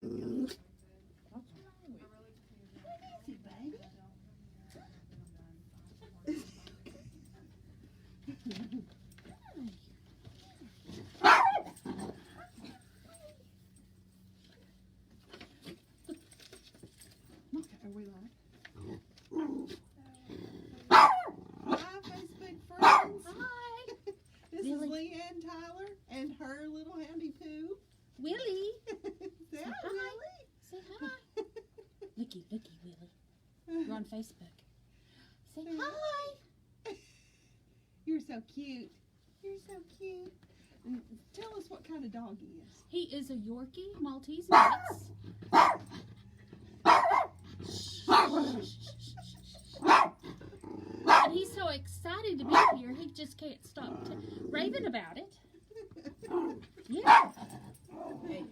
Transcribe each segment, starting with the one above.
Easy, baby. Okay, are we live? Hi, Facebook friends. Hi. This is Leanne Tyler and her little handy poo. Willie. Say Say hi, hi. Willie. Say hi. Looky, Willie. You're on Facebook. Say hi. You're so cute. You're so cute. And tell us what kind of dog he is. He is a Yorkie Maltese mix. And he's so excited to be here, he just can't stop raving about it. Yeah. Hey.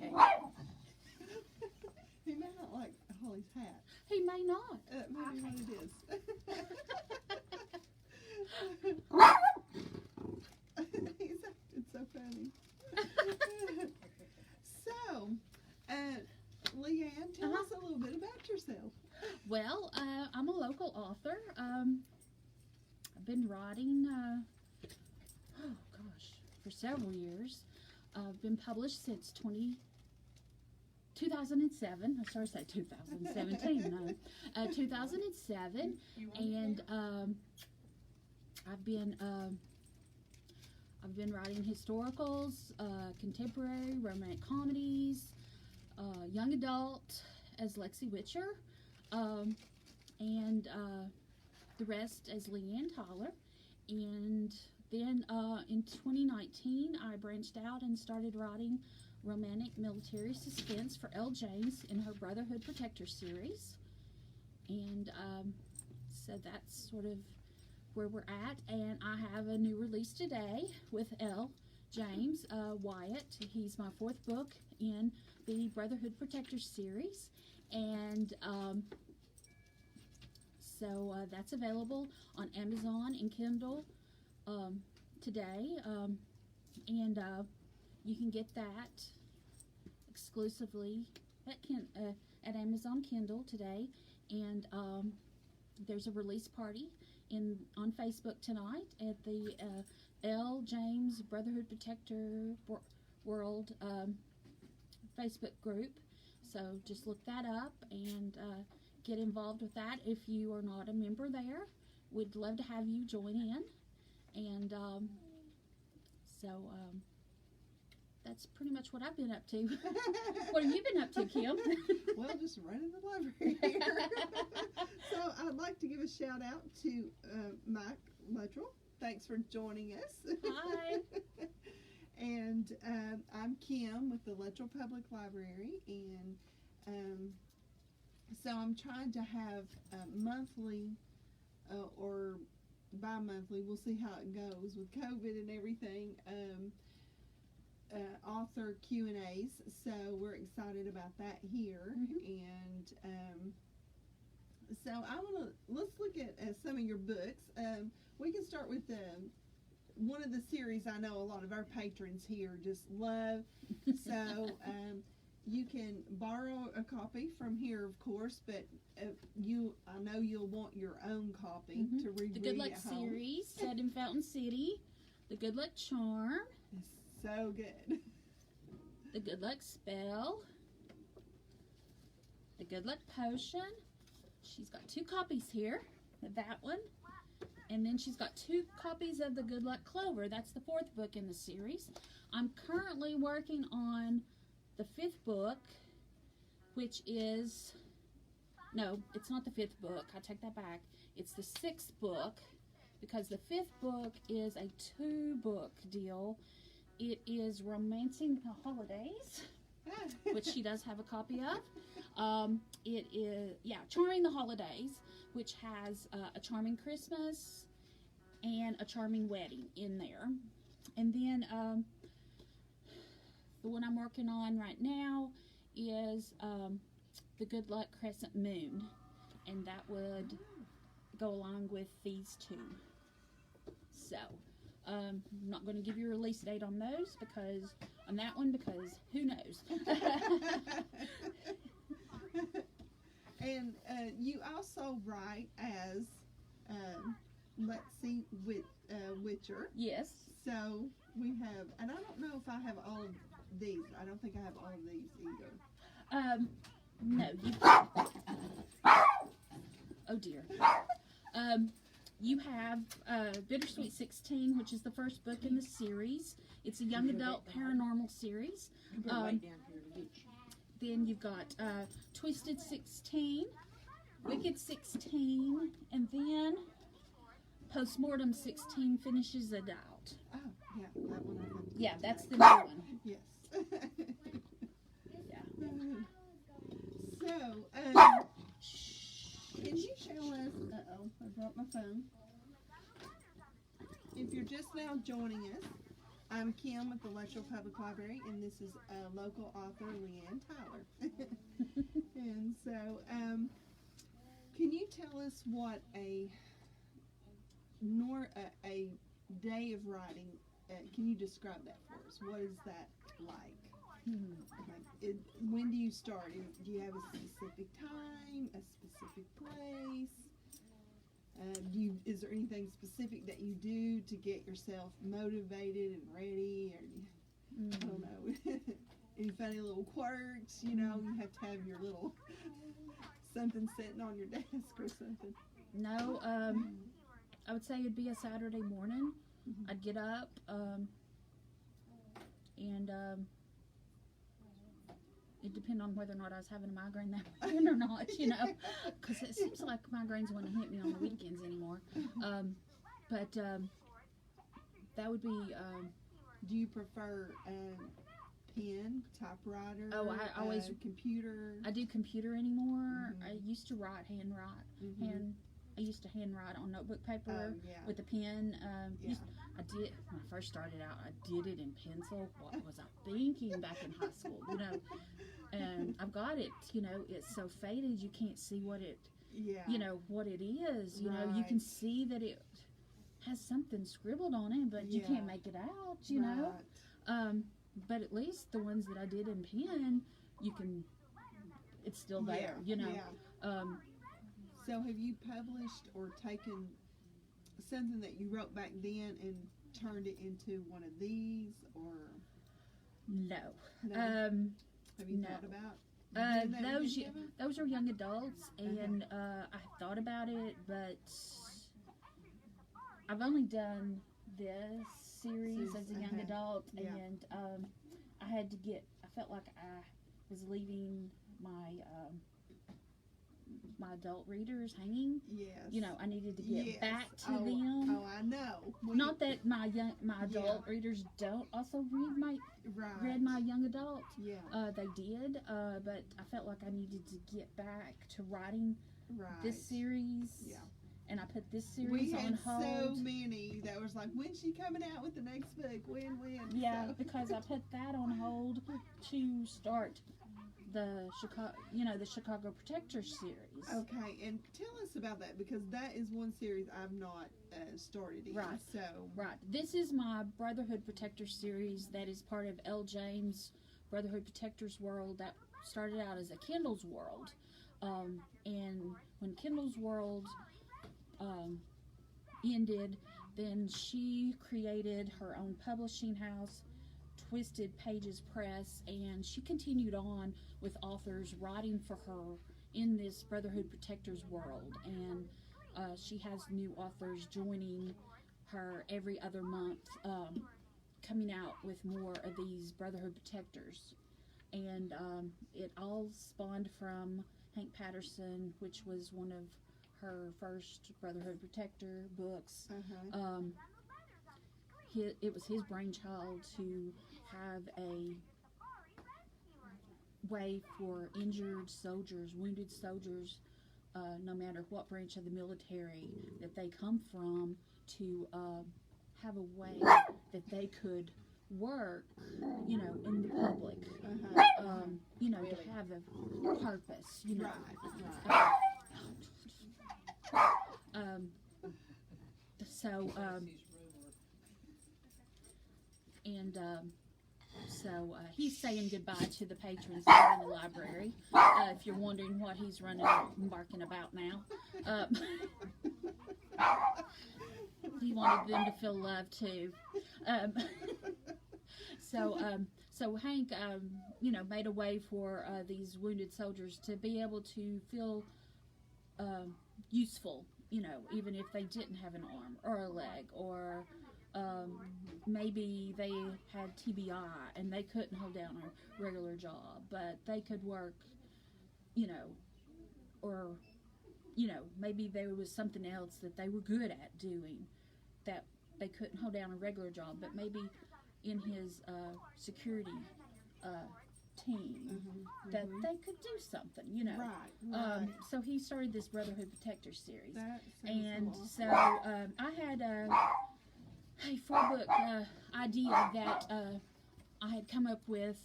He may not like Holly's hat. He may not. Maybe what it is. He's acting so funny. So, Leanne, tell us a little bit about yourself. Well, I'm a local author. I've been writing, for several years. I've been published since 2007. I started to say 2017. No, 2007, and I've been writing historicals, contemporary, romantic comedies, young adult as Lexi Witcher, and the rest as Leanne Tyler. And then in 2019, I branched out and started writing romantic military suspense for Elle James in her Brotherhood Protector series. And so that's sort of where we're at. And I have a new release today with Elle James, Wyatt. He's my fourth book in the Brotherhood Protector series. And so that's available on Amazon and Kindle today. And you can get that exclusively at Amazon Kindle today. And there's a release party on Facebook tonight at the Elle James Brotherhood Protector World Facebook group. So just look that up and get involved with that. If you are not a member there, we'd love to have you join in. And that's pretty much what I've been up to. What have you been up to, Kim? Well, just running the library here. So I'd like to give a shout out to Mike Luttrell. Thanks for joining us. Hi. And I'm Kim with the Luttrell Public Library, and so I'm trying to have monthly or bi-monthly, we'll see how it goes with COVID and everything, author Q&As, so we're excited about that here. And so let's look at some of your books. We can start with one of the series I know a lot of our patrons here just love. So you can borrow a copy from here, of course, but I know you'll want your own copy to read. The Good Luck series set in Fountain City. The Good Luck Charm. It's so good. The Good Luck Spell. The Good Luck Potion. She's got 2 copies here of that one. And then she's got 2 copies of the Good Luck Clover. That's the 4th book in the series. I'm currently working on the 5th book, which is, no, it's not the 5th book. I take that back. It's the 6th book, because the 5th book is a 2-book deal. It is Romancing the Holidays, which she does have a copy of. It is, Charming the Holidays, which has a charming Christmas and a charming wedding in there. And then the one I'm working on right now is the Good Luck Crescent Moon, and that would go along with these 2. So I'm not going to give you a release date on those, because on that one, because who knows. also write as, let's see, Witcher. Yes. So we have, and I don't know if I have all of these. I don't think I have all of these either. No, you. Oh dear. You have Bittersweet 16, which is the first book in the series. It's a young adult paranormal series. Then you've got Twisted 16, Wicked 16, and then Postmortem 16 finishes adult. Oh, yeah, that one I have. Yeah, that's the new one. Yes. Yeah. So, can you show us? Uh-oh, I dropped my phone. If you're just now joining us, I'm Kim with the Letchville Public Library, and this is local author Leanne Tyler. And so, can you tell us what a day of writing? Can you describe that for us? What is that like? When do you start? Do you have a specific time, a specific place? Is there anything specific that you do to get yourself motivated and ready? Or I don't know. Any funny little quirks? You know, you have to have your little something sitting on your desk or something. No, I would say it'd be a Saturday morning. I'd get up and it depends on whether or not I was having a migraine that weekend or not, you know, because it seems like migraines wouldn't hit me on the weekends anymore. But that would be. Do you prefer pen, typewriter? Oh, I always computer. I do computer anymore. I used to I used to handwrite on notebook paper with a pen. I did when I first started out. I did it in pencil. What was I thinking back in high school? You know, and I've got it. You know, it's so faded you can't see what it. You know what it is. You know, you can see that it has something scribbled on it, but you can't make it out. You know, but at least the ones that I did in pen, you can. It's still there. You know. So have you published or taken something that you wrote back then and turned it into one of these, or no? Have you thought about those are young adults, and I thought about it, but I've only done this series as a young adult, and I felt like I was leaving my adult readers hanging. Yes. You know, I needed to get back to them. Oh, I know. Not that my adult readers don't also read my young adult. Yeah. They did, but I felt like I needed to get back to writing this series. Yeah. And I put this series on hold. We had so many that was like, when's she coming out with the next book? When? Yeah, because I put that on hold to start the Chicago Protector series. Okay, and tell us about that, because that is one series I've not started yet. Right. This is my Brotherhood Protector series that is part of L. James' Brotherhood Protectors World that started out as a Kindle's World. And when Kindle's World ended, then she created her own publishing house, Twisted Pages Press, and she continued on with authors writing for her in this Brotherhood Protectors world, and she has new authors joining her every other month, coming out with more of these Brotherhood Protectors, and it all spawned from Hank Patterson, which was one of her first Brotherhood Protector books. It was his brainchild to have a way for injured soldiers, wounded soldiers, no matter what branch of the military that they come from, to have a way that they could work, you know, in the public, you know, to have a purpose, you know. so he's saying goodbye to the patrons in the library. If you're wondering what he's running and barking about now. He wanted them to feel loved too. So Hank, made a way for these wounded soldiers to be able to feel useful, even if they didn't have an arm or a leg, or maybe they had TBI and they couldn't hold down a regular job, but they could work, or, maybe there was something else that they were good at doing that they couldn't hold down a regular job, but maybe in his security team that they could do something, Right. So he started this Brotherhood Protector series. And so I had a 4-book idea that I had come up with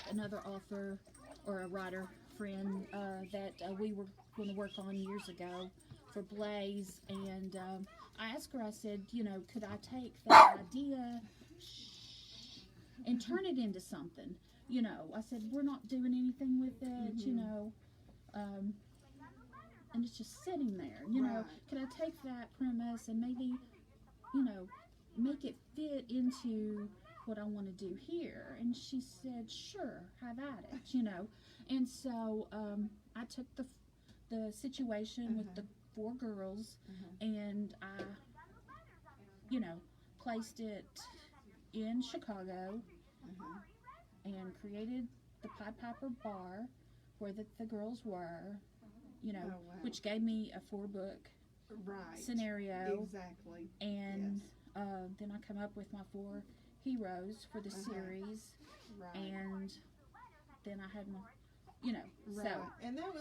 another author or a writer friend that we were going to work on years ago for Blaze, and I asked her, I said, could I take that idea and turn it into something? I said, we're not doing anything with it, and it's just sitting there, Right. Could I take that premise and maybe, make it fit into what I want to do here? And she said, sure, have at it, And so I took the situation with the 4 girls and I, placed it in Chicago and created the Pied Piper Bar where the girls were, wow. which gave me a 4-book Right. scenario. Exactly. And Yes. then I come up with my 4 heroes for the series, Right. and then I had my, Right. so. And that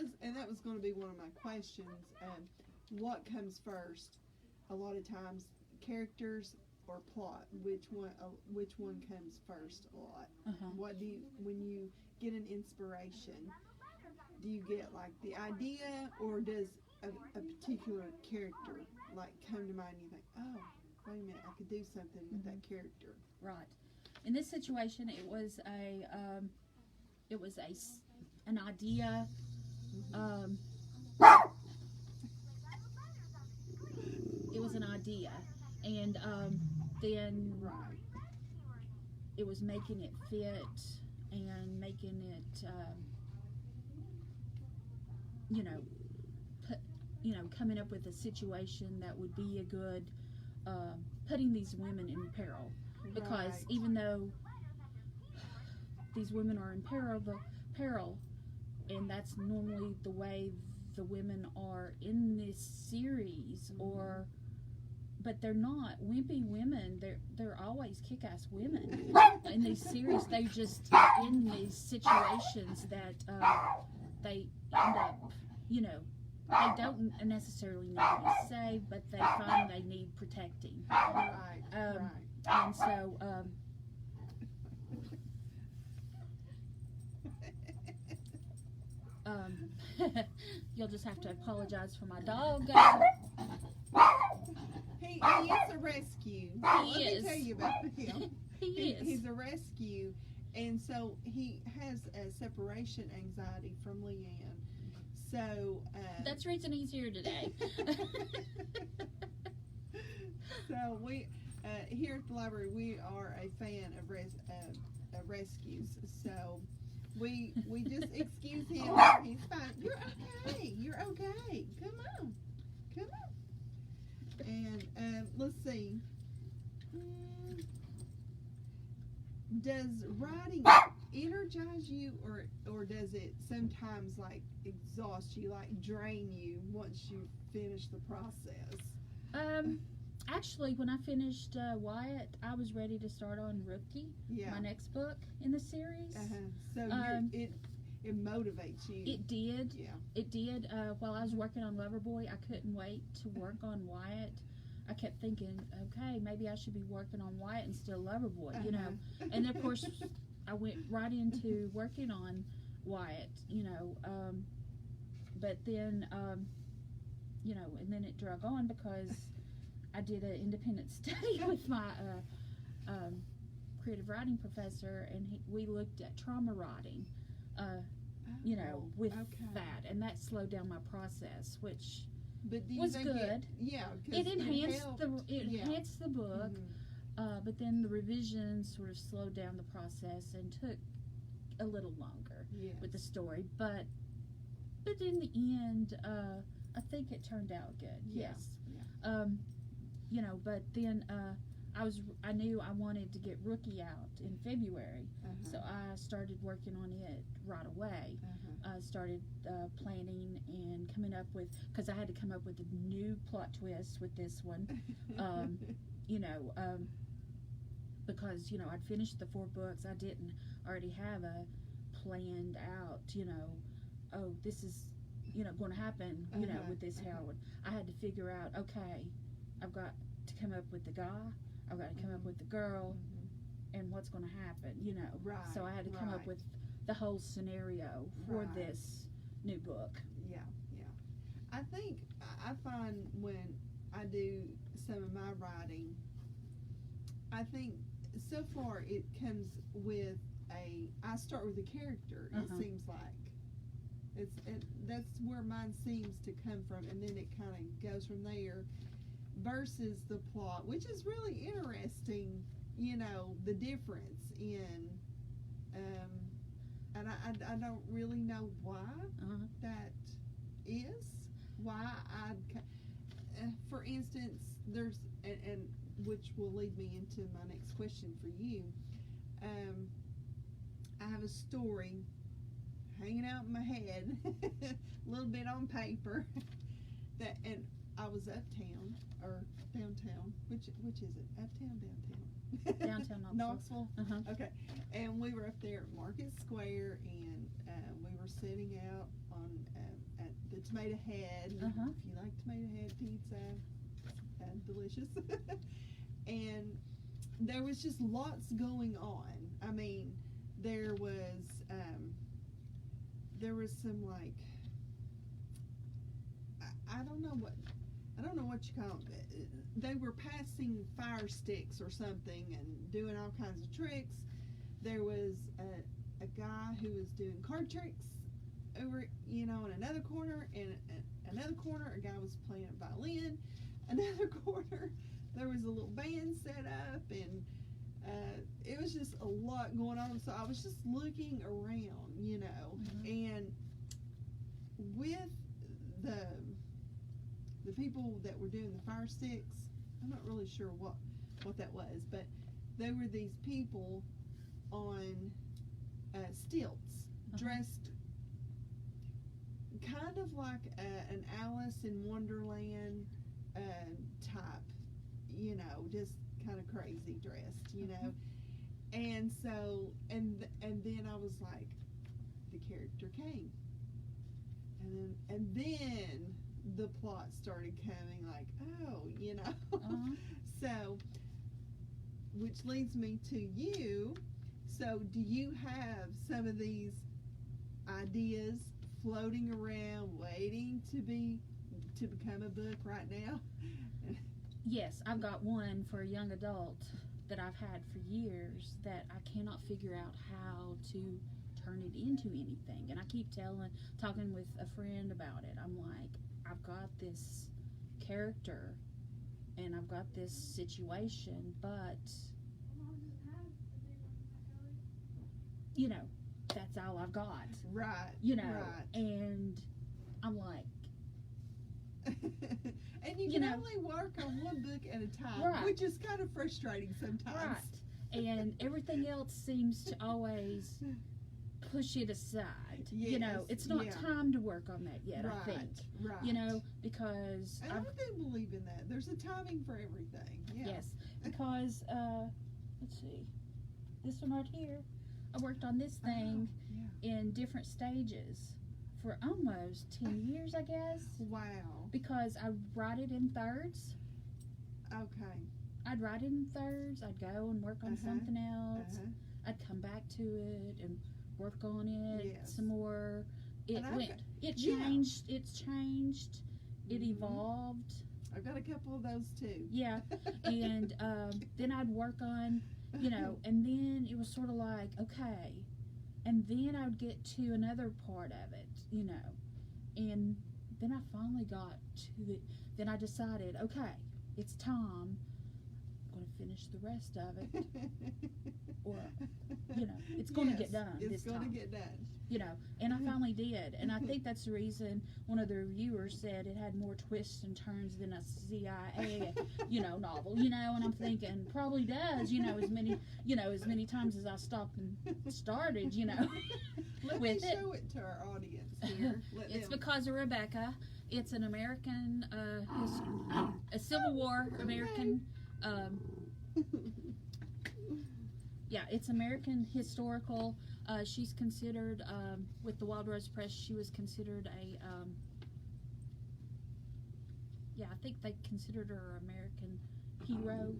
was going to be one of my questions. What comes first? A lot of times, characters or plot. Which one comes first? A lot. What do you, when you get an inspiration? Do you get like the idea, or does a particular character like come to mind? And you think, oh, wait a minute, I could do something with that character. Right. In this situation, it was an idea. It was an idea, and then Right. it was making it fit and making it, coming up with a situation that would be a good, putting these women in peril. Because Right. even though these women are in peril, and that's normally the way the women are in this series, but they're not wimpy women. They're always kick-ass women in these series. They're just in these situations that they end up, they don't necessarily need to be saved, but they find they need protecting. Right. Right. And so, you'll just have to apologize for my dog. He is a rescue. Let me tell you about him. He is. He's a rescue, and so he has a separation anxiety from Leanne. So that's the reason he's here today. So we here at the library, we are a fan of rescues. So we just excuse him. He's fine. You're okay. You're okay. Come on. And let's see. Does writing energize you, or does it sometimes like exhaust you, like drain you once you finish the process? Actually, when I finished Wyatt, I was ready to start on Rookie, my next book in the series. So it motivates you. It did. Yeah. It did. While I was working on Loverboy, I couldn't wait to work on Wyatt. I kept thinking, okay, maybe I should be working on Wyatt instead of Loverboy, And of course, I went right into working on Wyatt, but then, and then it drug on because I did an independent study with my creative writing professor, and we looked at trauma writing, you know, with that, and that slowed down my process, which But do you was think good. It enhanced the book, but then the revisions sort of slowed down the process and took a little longer with the story. But in the end, I think it turned out good. Yes. You know, but then I knew I wanted to get Rookie out in February, so I started working on it right away. I started planning and coming up with, because I had to come up with a new plot twist with this one, you know, because, you know, I'd finished the 4 books. I didn't already have a planned out, you know, oh, this is, you know, going to happen, you know, with this Howard. I had to figure out, okay, I've got to come up with the guy, I've got to come up with the girl, and what's going to happen, you know. So I had to come up with the whole scenario for this new book. I think I find when I do some of my writing, I think so far it comes with I start with a character. It seems like that's where mine seems to come from, and then it kind of goes from there. Versus the plot, which is really interesting, you know, the difference in, and I don't really know why that is. Why for instance, there's, and which will lead me into my next question for you. I have a story hanging out in my head, a little bit on paper, and I was uptown or downtown. Which is it? Uptown, downtown? Downtown Knoxville. Okay. And we were up there at Market Square, and we were sitting out on at the Tomato Head. If you like Tomato Head pizza, delicious. And there was just lots going on. I mean, there was some, like, I don't know what you call it. They were passing fire sticks or something and doing all kinds of tricks. There was a guy who was doing card tricks over, you know, in another corner, and another corner a guy was playing a violin. Another corner there was a little band set up, and it was just a lot going on. So I was just looking around, you know, and with the people that were doing the fire sticks, I'm not really sure what that was, but they were these people on stilts, dressed kind of like an Alice in Wonderland type, you know, just kind of crazy dressed, you know. And so, and then I was like, the character came, and then the plot started coming, like, oh, you know. So, which leads me to you. So, do you have some of these ideas floating around, waiting to become a book right now? Yes, I've got one for a young adult that I've had for years that I cannot figure out how to turn it into anything. And I keep talking with a friend about it. I'm like, I've got this character and I've got this situation, but, you know, that's all I've got. Right. You know, right. And I'm like, and you can only work on one book at a time, which is kind of frustrating sometimes. Right. And everything else seems to always push it aside. Yes, you know, it's not time to work on that yet, I think. Right. You know, because I do believe in that. There's a timing for everything. Yeah. Yes. Because let's see. This one right here, I worked on this thing in different stages for almost 10 years, I guess. Wow. Because I write it in thirds. Okay. I'd write it in thirds. I'd go and work on something else. I'd come back to it and work on it some more. It changed. It's changed. It evolved. I've got a couple of those too. Yeah. And then I'd work on, you know, and then it was sort of like, okay, and then I would get to another part of it, you know, and then I finally got to the, then I decided, okay, it's time, I'm going to finish the rest of it, or, you know, it's going to get done It's this time. going to get done. You know, and I finally did, and I think that's the reason one of the reviewers said it had more twists and turns than a CIA, you know, novel, you know, and I'm thinking probably does, you know, as many times as I stopped and started, you know, Let with me it. show it to our audience here. It's because of Rebecca. It's an American, a Civil War American, yeah, it's American historical. She's considered, with the Wild Rose Press, she was considered a, yeah, I think they considered her American hero.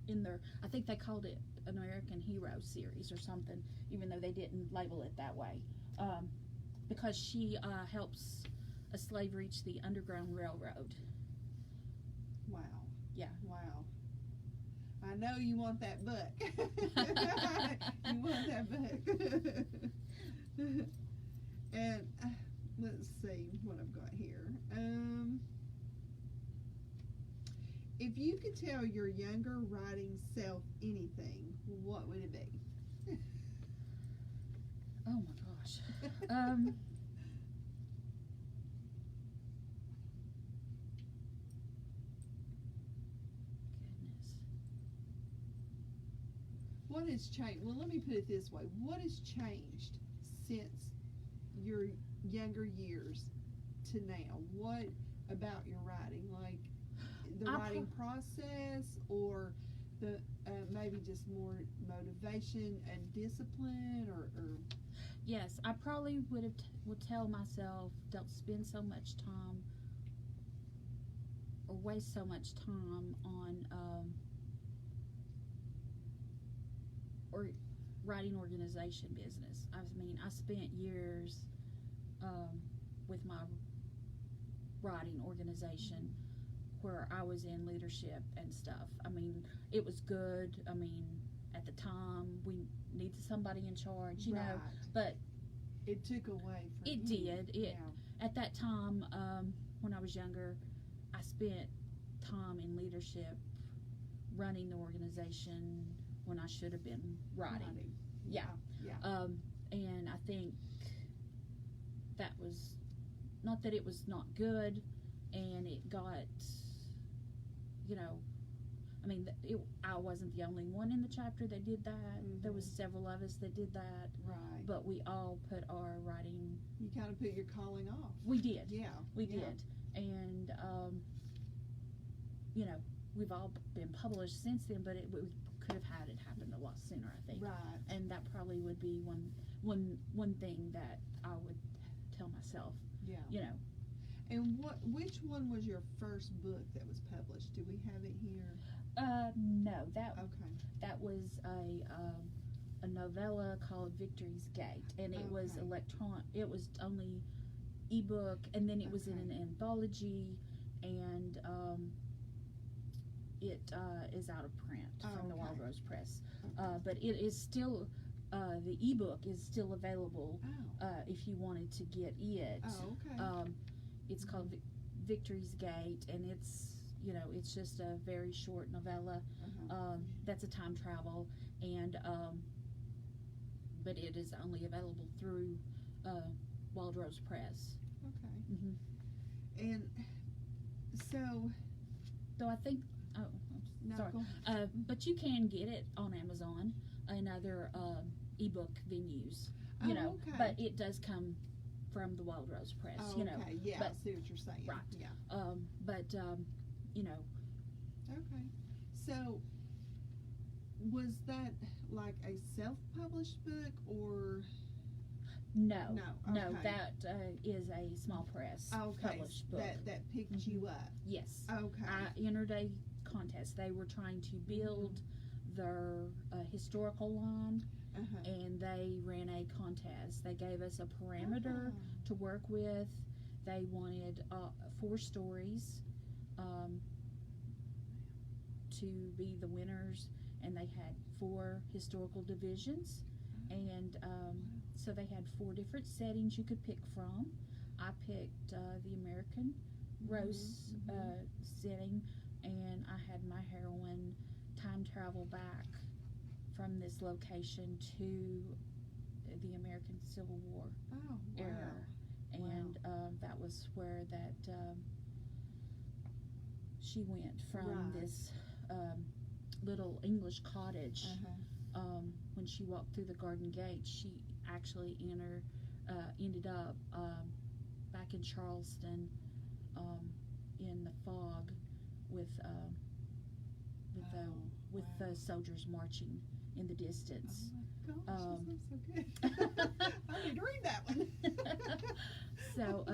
In their, I think they called it an American Hero series or something, even though they didn't label it that way. Because she helps a slave reach the Underground Railroad. Wow. Yeah. Wow. I know you want that book. You want that book. And let's see what I've got here. If you could tell your younger writing self anything, what would it be? Oh my gosh. Goodness. What has changed? Well, let me put it this way. What has changed since your younger years to now? What about your writing? Like the writing process, or the maybe just more motivation and discipline, or Yes, I probably would tell myself, don't spend so much time or waste so much time on or writing organization business. I mean, I spent years with my writing organization where I was in leadership and stuff. I mean, it was good. I mean, at the time we needed somebody in charge, you know, but it took away from it you. did. At that time, when I was younger, I spent time in leadership, running the organization when I should have been writing. Yeah. And I think that was, not that it was not good, and it got, you know, I mean, I wasn't the only one in the chapter that did that. Mm-hmm. There was several of us that did that. Right. But we all put our writing. You kind of put your calling off. We did. Yeah. We did. And, you know, we've all been published since then, but we could have had it happen a lot sooner, I think. Right. And that probably would be one thing that I would tell myself. Yeah. You know. And which one was your first book that was published? Do we have it here? No, that was a novella called Victory's Gate, and it was it was only ebook, and then it was in an anthology, and it is out of print from the Wild Rose Press. But it is still the ebook is still available if you wanted to get it. It's called Victory's Gate, and it's, you know, it's just a very short novella. That's a time travel, and but it is only available through Wild Rose Press. And so, though I think, but you can get it on Amazon and other ebook venues, you know. But it does come from the Wild Rose Press, you know. Yeah, but, I see what you're saying. Right. Yeah. But you know. Okay. So, was that like a self-published book, or? No. No. That is a small press published book. That picked you up. Yes. Okay. I entered a contest. They were trying to build their historical line, and they ran a contest. They gave us a parameter to work with. They wanted 4 stories to be the winners, and they had 4 historical divisions, and so they had 4 different settings you could pick from. I picked the American Rose setting, and I had my heroine time travel back from this location to the American Civil War era, and that was where that she went from this little English cottage. When she walked through the garden gate, she actually ended up back in Charleston in the fog with the soldiers marching in the distance. Oh my gosh, that sounds so good. I need to read that one. So,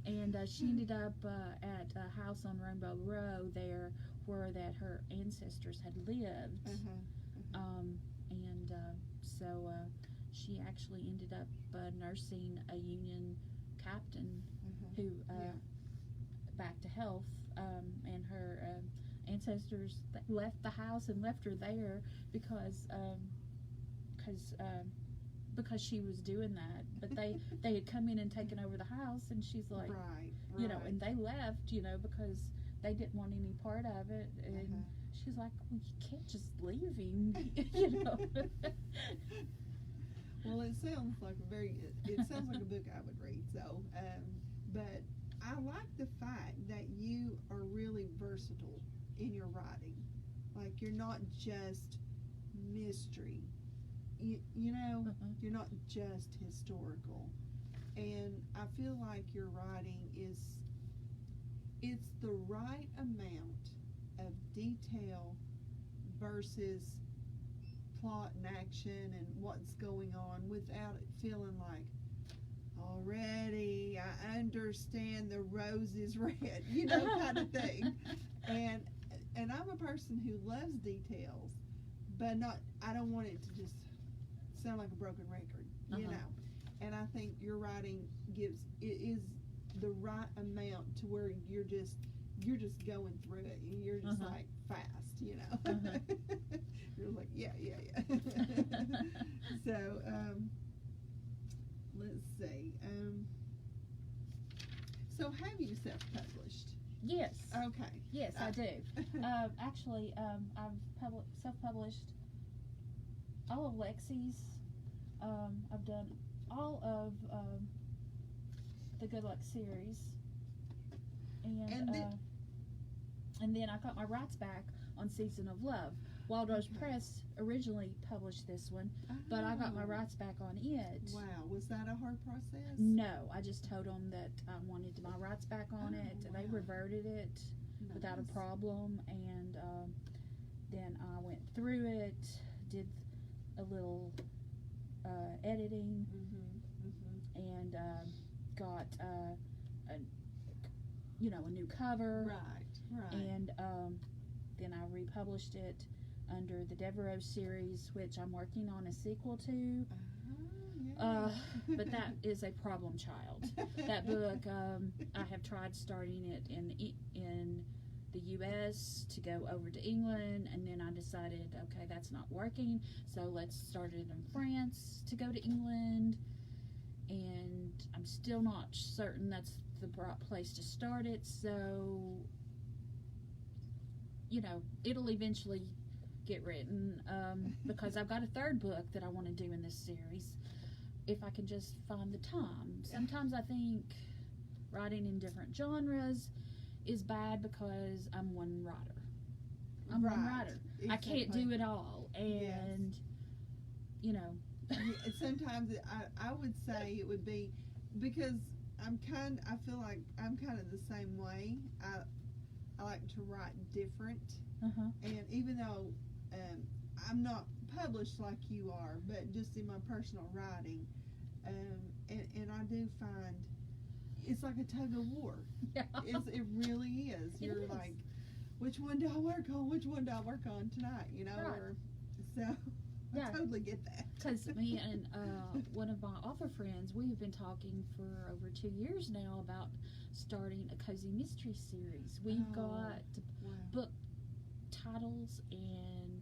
and she ended up at a house on Rainbow Row there where that her ancestors had lived. So she actually ended up nursing a Union captain who back to health, and her ancestors left the house and left her there because she was doing that. But they had come in and taken over the house, and she's like, you know, and they left, you know, because they didn't want any part of it, and she's like, well, you can't just leave him, you know. Well, it sounds like a book I would read. So, but I like the fact that you are really versatile in your writing. Like, you're not just mystery. You know, you're not just historical. And I feel like your writing it's the right amount of detail versus plot and action and what's going on without it feeling like, already I understand the rose is red, you know, kind of thing. And I'm a person who loves details, but I don't want it to just sound like a broken record, you know. And I think your writing is the right amount to where you're just going through it and you're just like fast, you know. You're like, yeah. So let's see. So have you self-published? Yes. Okay. Yes, I do. Actually, I've self-published all of Lexi's. I've done all of the Good Luck series, and then I got my rights back on Season of Love. Wild Rose Press originally published this one, but I got my rights back on it. Wow, was that a hard process? No, I just told them that I wanted my rights back on it. Wow. They reverted it without a problem, and then I went through it, did a little editing, and got a new cover. Right. And then I republished it under the Devereaux series, which I'm working on a sequel to. But that is a problem child. That book, I have tried starting it in the U.S. to go over to England, and then I decided, okay, that's not working, so let's start it in France to go to England, and I'm still not certain that's the right place to start it, so, you know, it'll eventually get written, because I've got a 3rd book that I want to do in this series, if I can just find the time. Sometimes I think writing in different genres is bad because I'm one writer. One writer. Exactly. I can't do it all, and you know. Sometimes I would say it would be because I feel like I'm kind of the same way. I like to write different, and even though I'm not published like you are, but just in my personal writing, and I do find it's like a tug of war. Yeah. It really is. You're like, which one do I work on? Which one do I work on tonight? You know, I totally get that. Because me and one of my author friends, we have been talking for over 2 years now about starting a cozy mystery series. We've got book titles and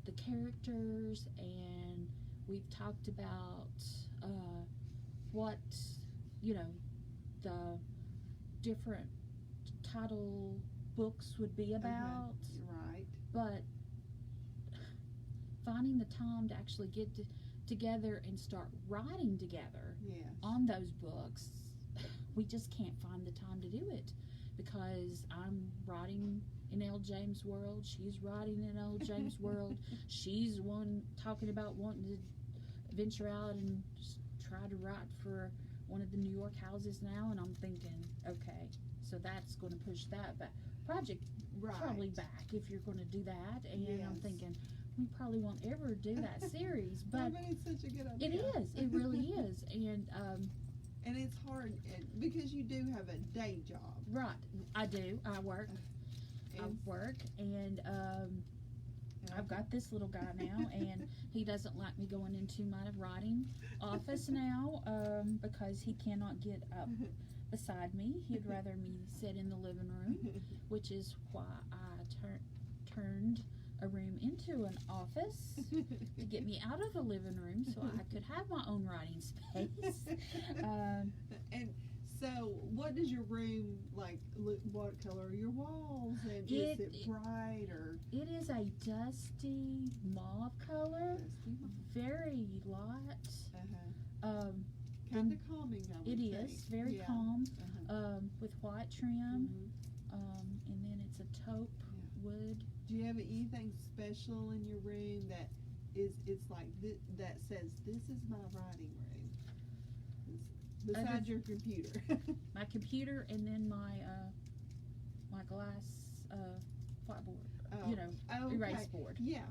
the characters, and we've talked about what, you know, the different title books would be about. Right. But finding the time to actually get together and start writing together Yes. on those books, we just can't find the time to do it, because I'm writing in L. James' world, she's writing in L. James' world, she's one talking about wanting to venture out and just try to write for one of the New York houses now, and I'm thinking, okay, so that's going to push that project probably back if you're going to do that, and I'm Yes. thinking, we probably won't ever do that series, but it's such a good idea. it really is, and it's hard because you do have a day job. right, I do, I work, and I've got this little guy now, and he doesn't like me going into my writing office now, because he cannot get up beside me. He'd rather me sit in the living room, which is why I turned a room into an office to get me out of the living room so I could have my own writing space. And so, what does your room like? What color are your walls? And is it bright or? It is a dusty mauve color, very light. Kind of calming, I would It say. is very calm, with white trim, and then it's a taupe wood. Do you have anything special in your room that it's like that says this is my writing room? Besides your computer. My computer, and then my glass whiteboard, erase board. Yeah,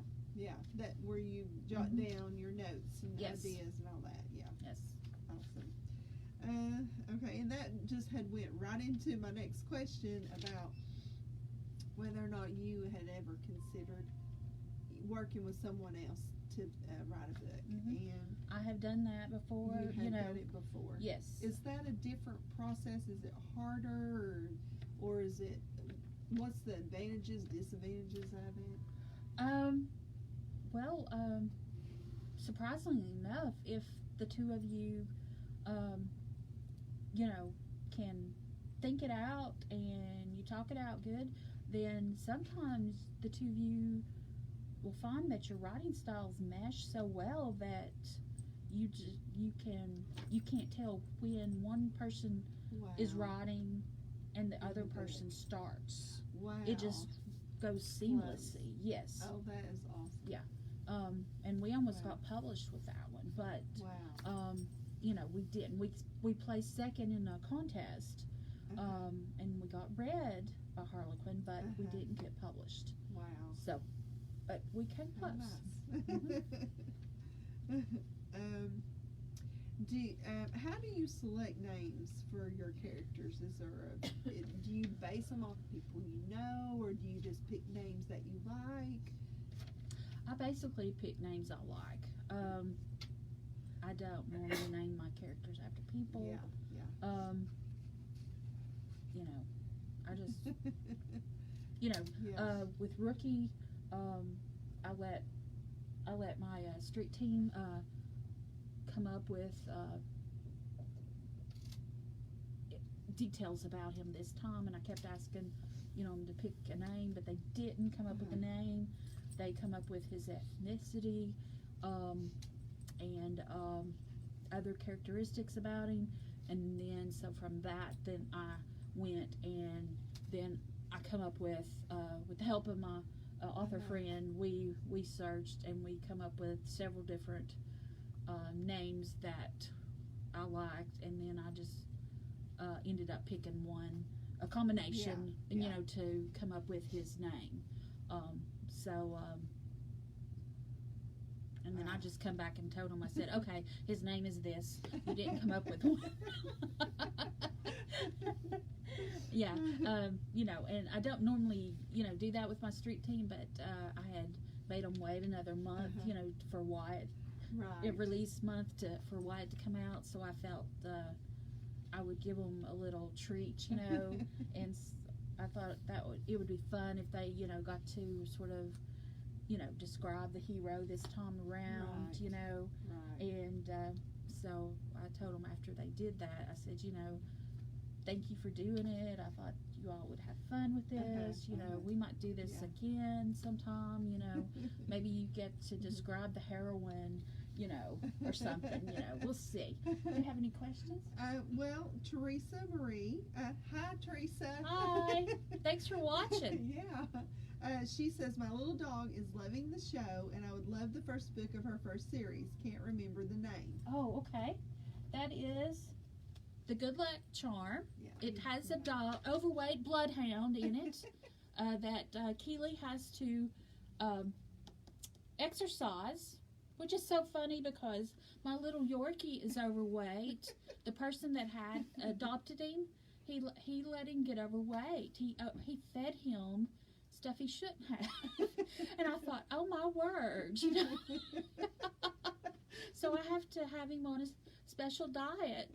that where you jot down your notes and Yes. ideas and all that. Yeah. Yes. Awesome. Okay, and that just went right into my next question about whether or not you had ever considered working with someone else to write a book. And I have done that before. you have done it before. Yes. Is that a different process? Is it harder, or is it? What's the advantages, disadvantages of it? Surprisingly enough, if the two of you, can think it out and you talk it out good, then sometimes the two of you will find that your writing styles mesh so well that you can't tell when one person is writing and the other person starts. Wow. It just goes seamlessly. Yes. Oh, that is awesome. Yeah. And we almost got published with that one, but wow. We didn't. We placed second in a contest, and we got read by Harlequin, but we didn't get published. Wow. So, but we came close. Nice. How do you select names for your characters? Is there do you base them off people you know, or do you just pick names that you like? I basically pick names I like. I don't normally name my characters after people. Yeah. I just, Yeah. with Rookie, I let my street team come up with details about him this time, and I kept asking, them to pick a name, but they didn't come up with a name. They come up with his ethnicity, and other characteristics about him, and then so from that, then I went and then I come up with the help of my author friend, we searched and we come up with several different names that I liked, and then I just ended up picking a combination, to come up with his name. And then I just come back and told him, I said, okay, his name is this. You didn't come up with one. Yeah, and I don't normally, do that with my street team, but I had made them wait another month, for Wyatt, release month for Wyatt to come out, so I felt I would give them a little treat, and I thought it would be fun if they, got to sort of, describe the hero this time around, Right. Right. and so I told them after they did that, I said, thank you for doing it. I thought you all would have fun with this. We might do this again sometime. Maybe you get to describe the heroine, or something. We'll see. Do you have any questions? Well, Teresa Marie. Hi, Teresa. Hi. Thanks for watching. Yeah. She says, my little dog is loving the show, and I would love the first book of her first series. Can't remember the name. Oh, okay. That is The Good Luck Charm. Yeah, it has a dog, overweight bloodhound in it that Keely has to exercise, which is so funny because my little Yorkie is overweight. The person that had adopted him, he let him get overweight. He fed him stuff he shouldn't have. And I thought, oh my word, So I have to have him on a special diet,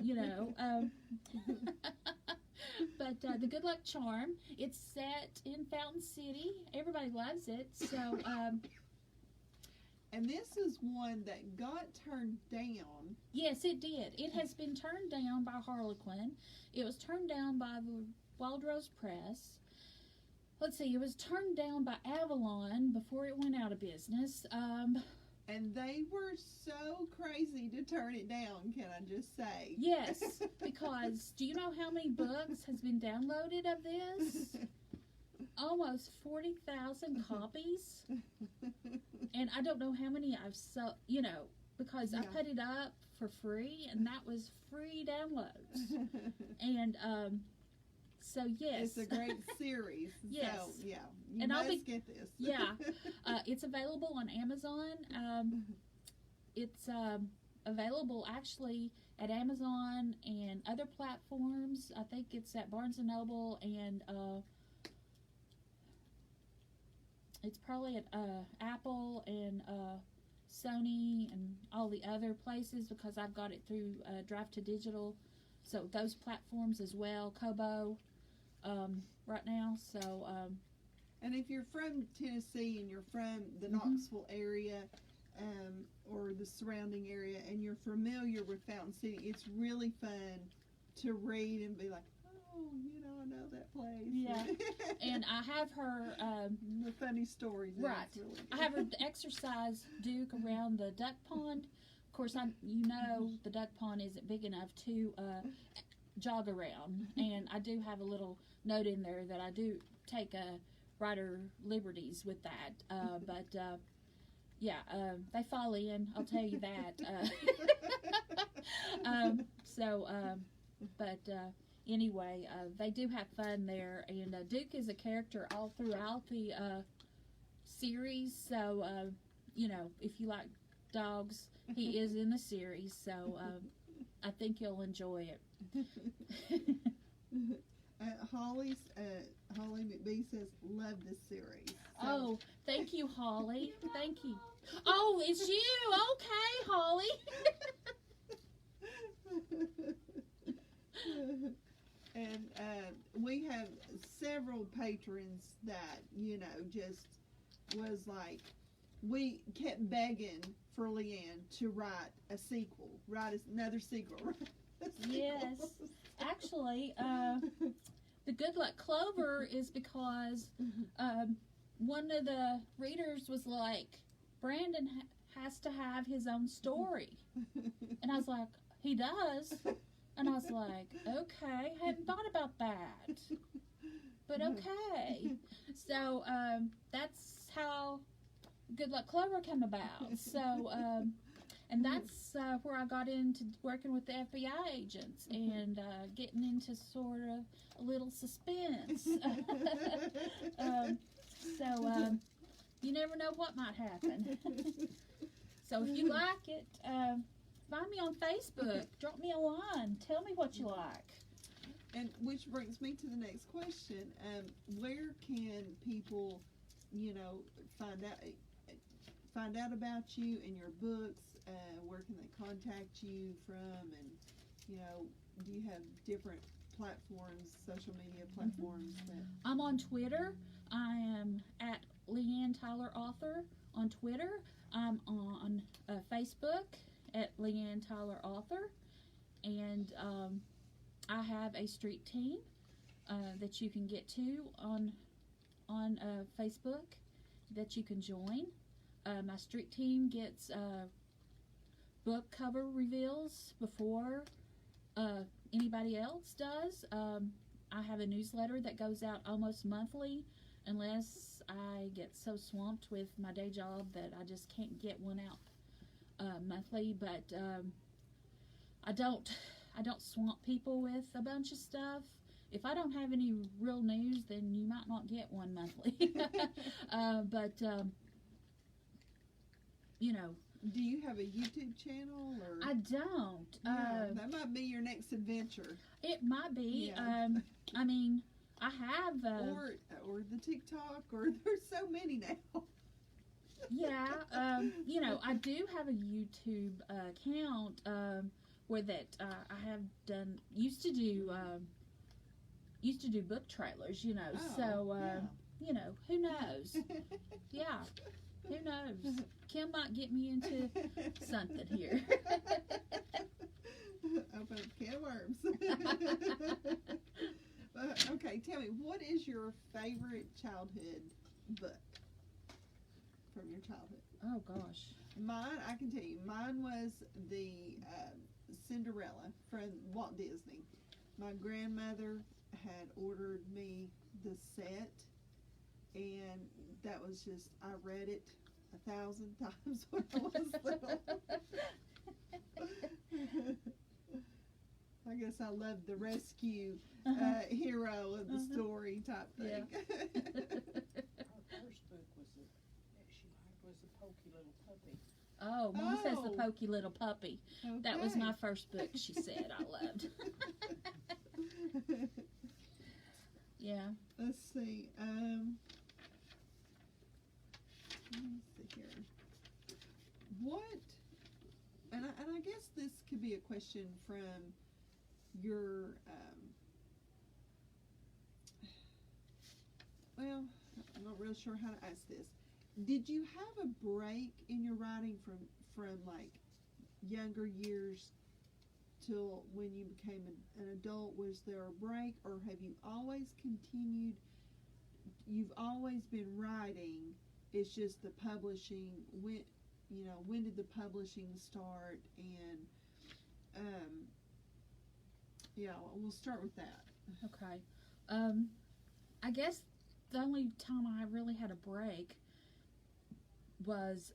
But The Good Luck Charm, it's set in Fountain City. Everybody loves it. So, and this is one that got turned down. Yes, it did. It has been turned down by Harlequin. It was turned down by the Wild Rose Press. Let's see, it was turned down by Avalon before it went out of business. And they were so crazy to turn it down, can I just say? Yes, because do you know how many books has been downloaded of this? Almost 40,000 copies. And I don't know how many I've sold, because I put it up for free, and that was free downloads. And so yes, it's a great series. Yes, so, yeah, you and must get this. Yeah, it's available on Amazon. It's available actually at Amazon and other platforms. I think it's at Barnes and Noble, and it's probably at Apple and Sony and all the other places because I've got it through Drive to Digital. So those platforms as well, Kobo, right now. So, and if you're from Tennessee and you're from the Knoxville area or the surrounding area and you're familiar with Fountain City, it's really fun to read and be like, oh, I know that place. Yeah. And I have her the funny stories. Right. Really I have her exercise Duke around the duck pond. Of course, the duck pond isn't big enough to jog around, and I do have a little note in there that I do take rider liberties with that. But they fall in. I'll tell you that. Anyway, they do have fun there, and Duke is a character all throughout the series. So if you like dogs, he is in the series, so I think you'll enjoy it. Holly McBee says, love this series. So. Oh, thank you, Holly. Thank you. Oh, it's you. Okay, Holly. And we have several patrons that, just was like, we kept begging for Leanne to write another sequel. Yes. Actually, the Good Luck Clover is because one of the readers was like, Brandon has to have his own story. And I was like, he does? And I was like, okay, I hadn't thought about that. But okay. So that's how Good Luck Clover came about. So, and that's where I got into working with the FBI agents and getting into sort of a little suspense. You never know what might happen. So if you like it, find me on Facebook. Drop me a line. Tell me what you like. And which brings me to the next question. Where can people, find out about you and your books? Where can they contact you from? And, do you have different platforms, social media platforms that I'm on Twitter. I am at Leanne Tyler Author on Twitter. I'm on Facebook at Leanne Tyler Author. And I have a street team that you can get to on Facebook that you can join. My street team gets book cover reveals before anybody else does. I have a newsletter that goes out almost monthly, unless I get so swamped with my day job that I just can't get one out monthly. But I don't swamp people with a bunch of stuff. If I don't have any real news, then you might not get one monthly. But you know. Do you have a YouTube channel? Or I don't. Yeah, that might be your next adventure. It might be. Yeah. I mean, I have. Or the TikTok, or there's so many now. Yeah. You know, I do have a YouTube account where that I have done. Used to do book trailers. You know. Oh, so yeah. you know, who knows? Yeah. Who knows? Kim might get me into something here. Open up a can of worms. Okay, tell me, what is your favorite childhood book from your childhood? Oh, gosh. Mine, I can tell you, mine was the Cinderella from Walt Disney. My grandmother had ordered me the set, and that was just, I read it 1,000 times when I was little. I guess I loved the rescue hero of the story type thing. Our first book was that she liked was the Pokey Little Puppy. Oh, Mom says the Pokey Little Puppy. Okay. That was my first book, she said I loved. Yeah. Let's see. Let me see here. What? And I guess this could be a question from your. Well, I'm not real sure how to ask this. Did you have a break in your writing from like younger years till when you became an adult? Was there a break, or have you always continued? You've always been writing. It's just the publishing. When did the publishing start? And yeah, we'll start with that. Okay. I guess the only time I really had a break was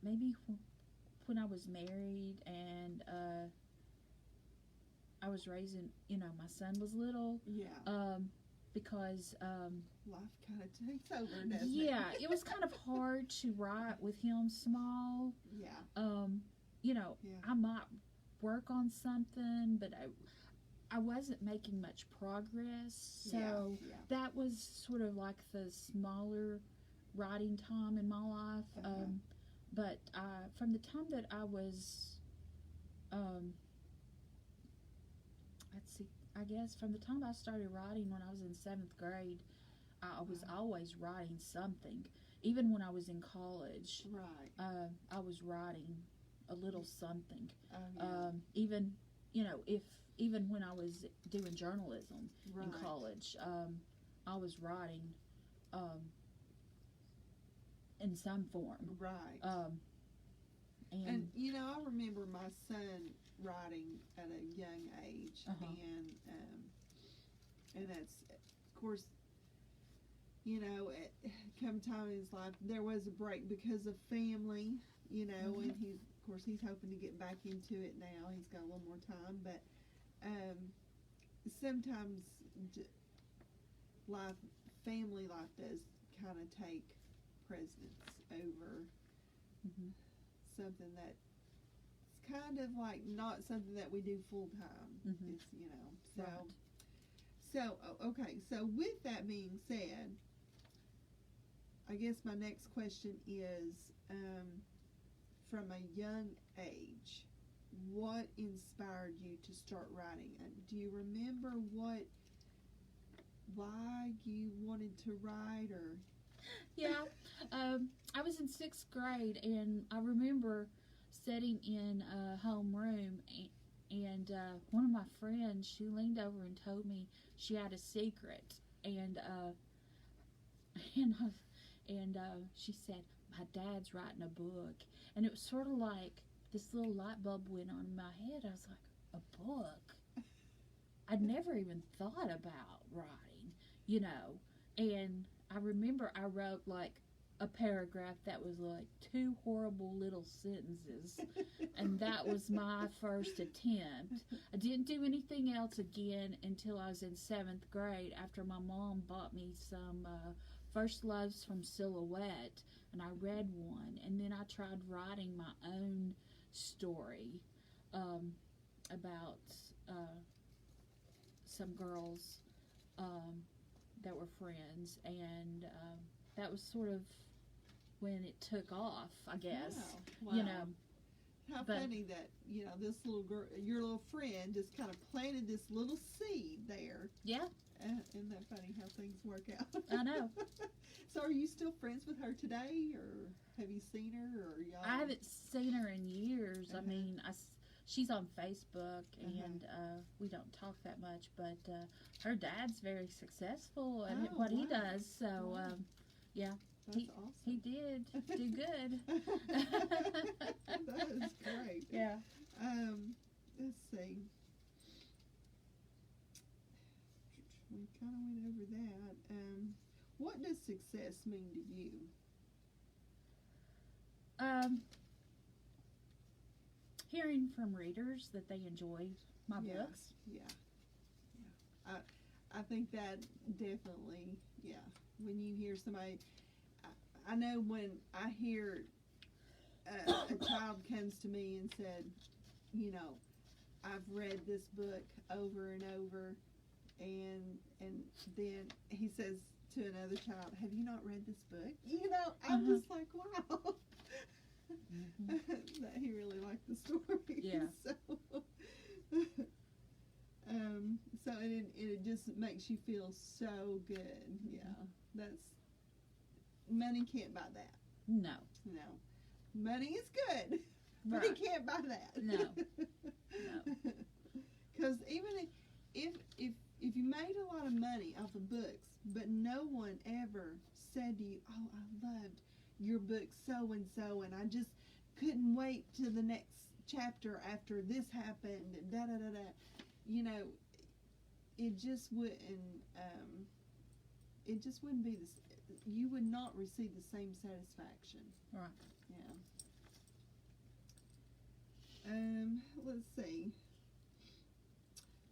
maybe when I was married and I was raising, my son was little. Yeah. Because Life kind of takes over, doesn't it? yeah, it was kind of hard to write with him small. Yeah. Yeah. Yeah. I might work on something, but I wasn't making much progress. So Yeah. that was sort of like the smaller writing time in my life. Uh-huh. But from the time that I was, let's see, I guess from the time I started writing when I was in 7th grade, I was always writing something. Even when I was in college, Right. I was writing a little something. Oh, yeah. Even when I was doing journalism in Right. college, I was writing in some form. Right. And I remember my son writing at a young age, Uh-huh. and that's, of course, at come time in his life, there was a break because of family, Mhm. and he's hoping to get back into it now. He's got a little more time, but sometimes family life does kind of take precedence over Mhm. something that's kind of like not something that we do full time. Mhm. It's Right. okay. So with that being said, I guess my next question is, from a young age, what inspired you to start writing? Do you remember why you wanted to write, or? Yeah, I was in 6th grade, and I remember sitting in a homeroom, and one of my friends, she leaned over and told me she had a secret, and she said, my dad's writing a book, and it was sort of like this little light bulb went on in my head. I was like, a book? I'd never even thought about writing, and I remember I wrote like a paragraph that was like 2 horrible little sentences, and that was my first attempt. I didn't do anything else again until I was in 7th grade, after my mom bought me some First Loves from Silhouette, and I read one, and then I tried writing my own story about some girls that were friends, and that was sort of when it took off, I guess. Wow. How funny that this little girl, your little friend, just kind of planted this little seed there. Yeah. Isn't that funny how things work out? I know. So are you still friends with her today, or have you seen her, or y'all? I haven't seen her in years. I mean, she's on Facebook, and we don't talk that much, but her dad's very successful at what he does, so yeah. That's awesome. He did do good. That is great. Yeah. Let's see. We kind of went over that. What does success mean to you? Hearing from readers that they enjoy my books. Yeah. I think that definitely, when you hear somebody, I know when I hear a child comes to me and said, I've read this book over and over, and then he says to another child, have you not read this book? I'm just like, wow. That he really liked the story. Yeah. So it just makes you feel so good. Yeah. Money can't buy that. No. Money is good. Right. But it can't buy that. No. Because even if you made a lot of money off of books, but no one ever said to you, oh, I loved your book so and so, and I just couldn't wait till the next chapter after this happened, and da da da da. It just wouldn't. It just wouldn't be this. You would not receive the same satisfaction. Right. Yeah. Let's see.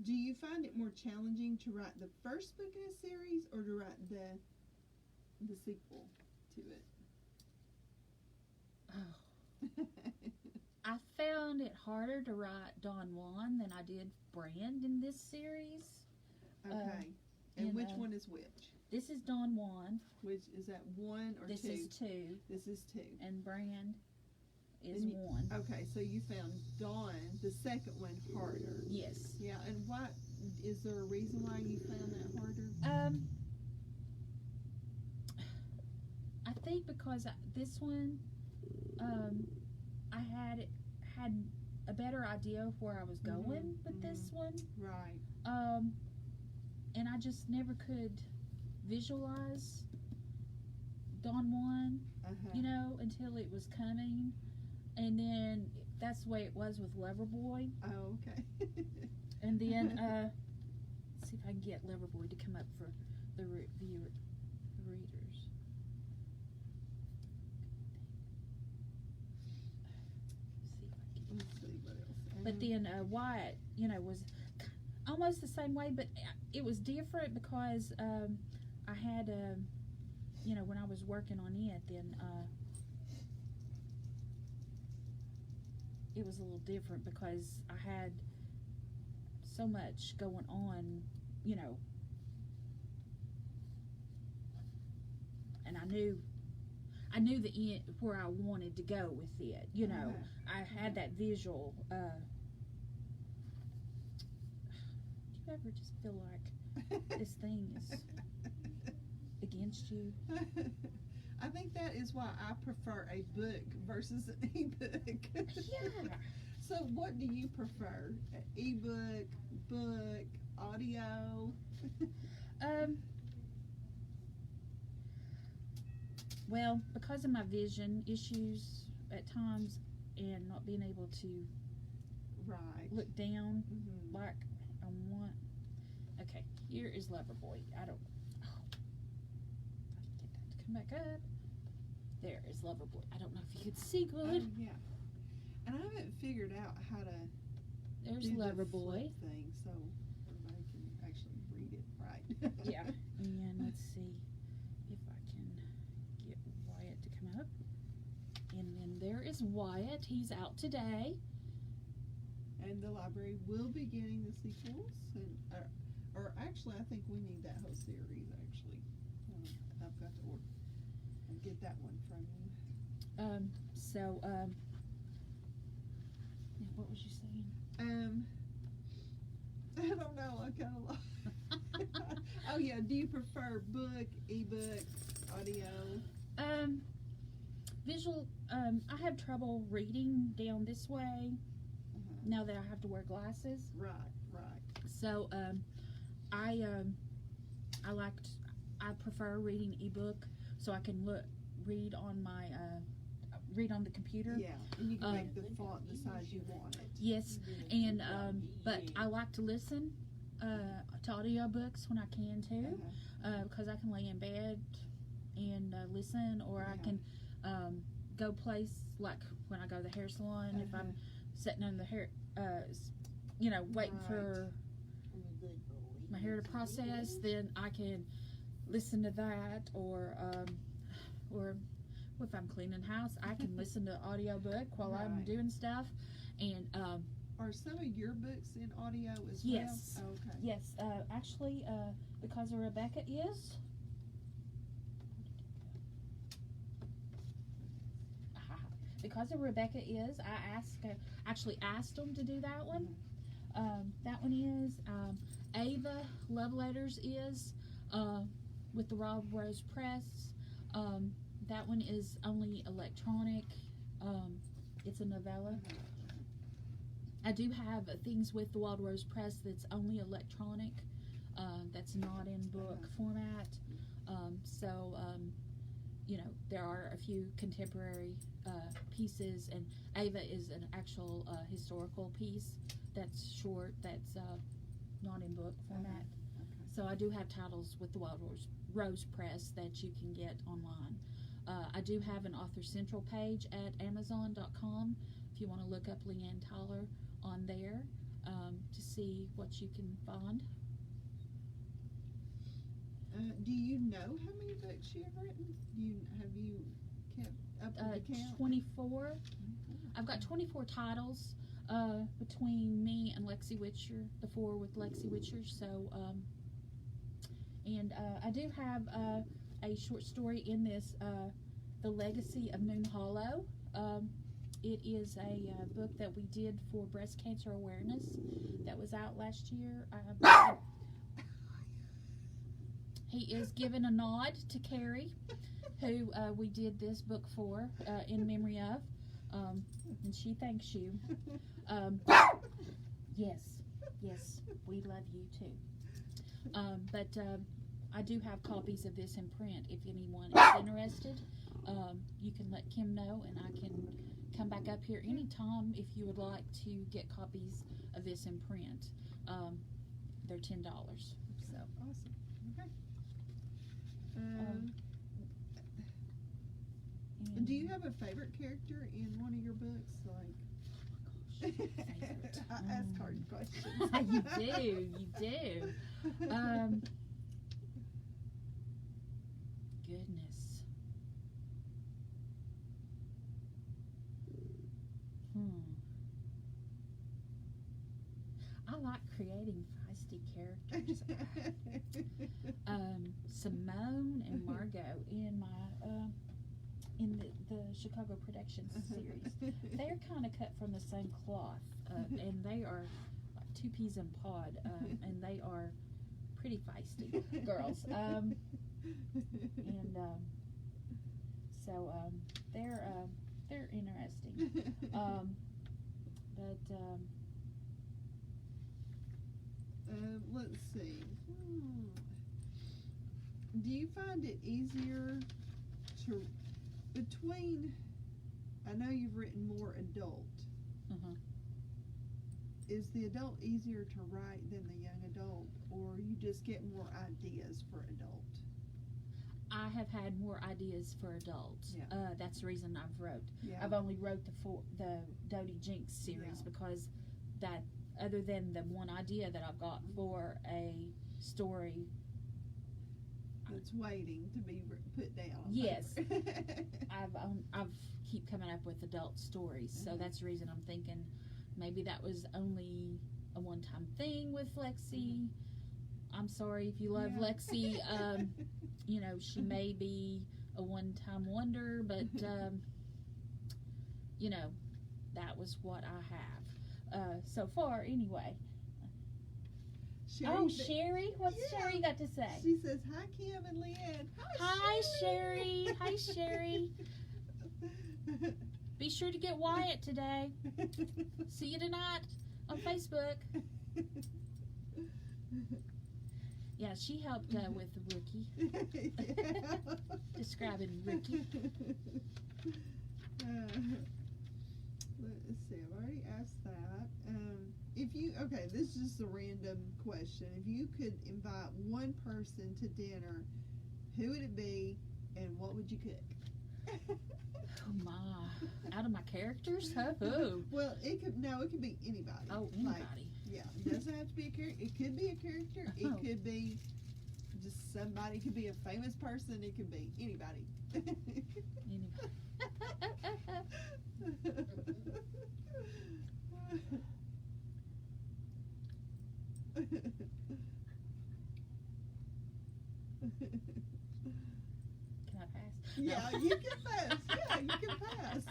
Do you find it more challenging to write the first book in a series, or to write the sequel to it? Oh. I found it harder to write Don Juan than I did Brand in this series. Okay. And which one is which? This is Don Juan. Which is that, 1 or 2? This is 2. This is 2. And Brand is 1. Okay, so you found Dawn, the second one, harder. Yes. Yeah, and why? Is there a reason why you found that harder? I think because this one, I had a better idea of where I was going with this one. Right. And I just never could visualize Don Juan, until it was coming. And then that's the way it was with Loverboy. Oh, okay. And then, let's see if I can get Loverboy to come up for the readers. Let's see what else. But then Wyatt, was almost the same way, but it was different because I had, when I was working on it, then it was a little different because I had so much going on, and I I knew the end where I wanted to go with it. You know, I had that visual. Do you ever just feel like this thing is against you? I think that is why I prefer a book versus an ebook. Yeah. So what do you prefer? Ebook, book, audio? Well, because of my vision issues at times and not being able to Right. look down Mm-hmm. like I want. Okay, here is Loverboy. I don't. Oh, get that to come back up. There is Loverboy. I don't know if you can see good. Yeah. And I haven't figured out how to There's do the Loverboy. flip thing so everybody can actually read it right. Yeah. And let's see if I can get Wyatt to come up. And then there is Wyatt. He's out today. And the library will be getting the sequels, and or actually, I think we need that whole series. Actually, I've got to order and get that one from you. Yeah, what was you saying? I don't know. I kind of lost. Oh yeah. Do you prefer book, ebook, audio? Visual. I have trouble reading down this way now that I have to wear glasses. Right. So I prefer reading ebook so I can read on my read on the computer. Yeah, and you can make the font the size you want it. Yes, and but I like to listen to audiobooks when I can too, because I can lay in bed and listen, or I can go place like when I go to the hair salon if I'm sitting in the hair, waiting for my hair to process, then I can listen to that, or if I'm cleaning house, I can listen to audiobook while I'm doing stuff, and are some of your books in audio as yes, well? Okay. Yes, actually, because of Rebecca is. Because of Rebecca is, I actually asked them to do that one. That one is Ava Love Letters is with the Wild Rose Press. That one is only electronic. It's a novella. I do have things with the Wild Rose Press that's only electronic. That's not in book format. There are a few contemporary pieces, and Ava is an actual historical piece that's short, that's not in book format. So I do have titles with the Wild Rose Press that you can get online. I do have an Author Central page at Amazon.com if you want to look up Leanne Tyler on there to see what you can find. Do you know how many books you have written? Have you kept up with the count? 24. I've got 24 titles between me and Lexi Witcher, the 4 with Lexi Witcher. So, I do have a short story in this, The Legacy of Moon Hollow. It is a book that we did for breast cancer awareness that was out last year. He is giving a nod to Carrie, who we did this book for in memory of, and she thanks you. Yes, we love you too. But I do have copies of this in print. If anyone is interested, you can let Kim know, and I can come back up here anytime if you would like to get copies of this in print. They're $10. So awesome. Okay. Do you have a favorite character in one of your books? Favorite. I ask hard questions. You do. Goodness. I like creating feisty characters. Simone and Margot in my in the Chicago Productions series. They're kind of cut from the same cloth, and they are like two peas in a pod, and they are pretty feisty girls. So they're interesting. Let's see. Do you find it easier to between? I know you've written more adult. Is the adult easier to write than the young adult, or you just get more ideas for adult? I have had more ideas for adults. Yeah. That's the reason I've wrote. Yeah. I've only wrote the Dodie Jinx series because that, other than the one idea that I've got for a story That's waiting to be put down. Yes. I've keep coming up with adult stories, so that's the reason I'm thinking maybe that was only a one-time thing with Lexi. I'm sorry if you love Lexi. You know, she may be a one-time wonder, but you know, that was what I have so far anyway. Sherry, Sherry, what's Sherry got to say? She says, "Hi, Kim and Leanne." Hi, Sherry. Hi, Sherry. Be sure to get Wyatt today. See you tonight on Facebook. Yeah, she helped with Ricky. Describing Ricky. Let's see, I've already asked that. This is just a random question. If you could invite one person to dinner, who would it be and what would you cook? Oh my! Out of my characters? Who? Well, it could be anybody. Oh, anybody. Yeah, it doesn't have to be a character. It could be a character. It could be just somebody. It could be a famous person. It could be anybody. Anybody. Can I pass? Yeah, No. you can pass. Yeah, you can pass.